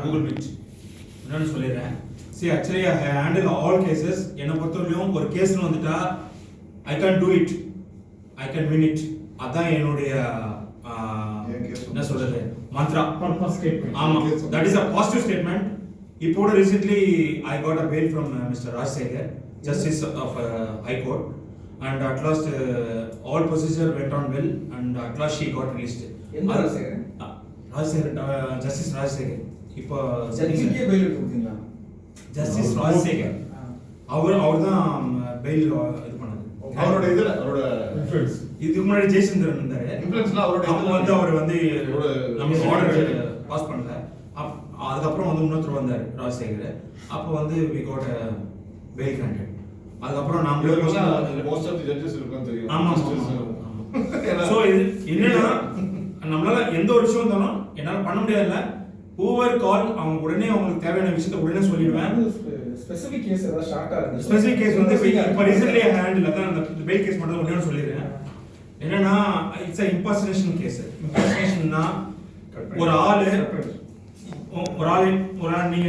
Google meet என்னன்னு சொல்லிடுறேன். See, actually I handle all cases. என்ன பொறுத்தவரையும் ஒரு கேஸ்னு வந்துட்டா I can do it, I can win it. அதான் என்னுடைய என்ன சொல்றது மந்த்ரா. ஆமா, that is a positive statement. இப்போ recently I got a bail from Mr. Rajsekhar, Justice of High Court, and at last all procedure went on well, and at last she got released. Rajsekhar, Justice Rajsekhar. இப்போ ஜட்ஜிக்கே fail கொடுத்தீங்களா? Justice Rajasekar அவர் தான் fail இது பண்ணது. அவரோட இதுல அவரோட influence இதுக்கு முன்னாடி ஜெயசந்திரன் இருந்தாரு. இன்ஃப்ளூயன்ஸ்ல அவரோட அவர் வந்து நம்ம ஆர்டர் பாஸ் பண்ணல. அதுக்கப்புறம் வந்து இன்னொருத்தர் வந்தார் ராஜசேகர். அப்போ வந்து we got a bail granted. அதுக்கப்புறம் நாம மோஸ்ட் ஆஃப் தி ஜட்ஜஸ் இருக்குன்னு தெரியும். ஆமா. சோ இது என்னன்னா நம்மளால எந்த ஒரு விஷயம் இருந்தாலும் என்னால பண்ண முடியாதுல்ல. ஓவர் கால் அவங்க உடனே அவங்களுக்கு தேவையான விஷயத்தை உடனே சொல்லிடுவேன். ஸ்பெசிபிக் கேஸ் ஏதாவது ஷார்ட்டா இருக்கு. ஸ்பெசிபிக் கேஸ் வந்து இப்போ ரீசன்ட்லி ஹேண்டில் அதான் அந்த பெயில் கேஸ் மட்டும் ஒண்ணே சொல்லிடுறேன். என்னன்னா இட்ஸ் a impersonation கேஸ். impersonationனா ஒரு ஆளு நீங்க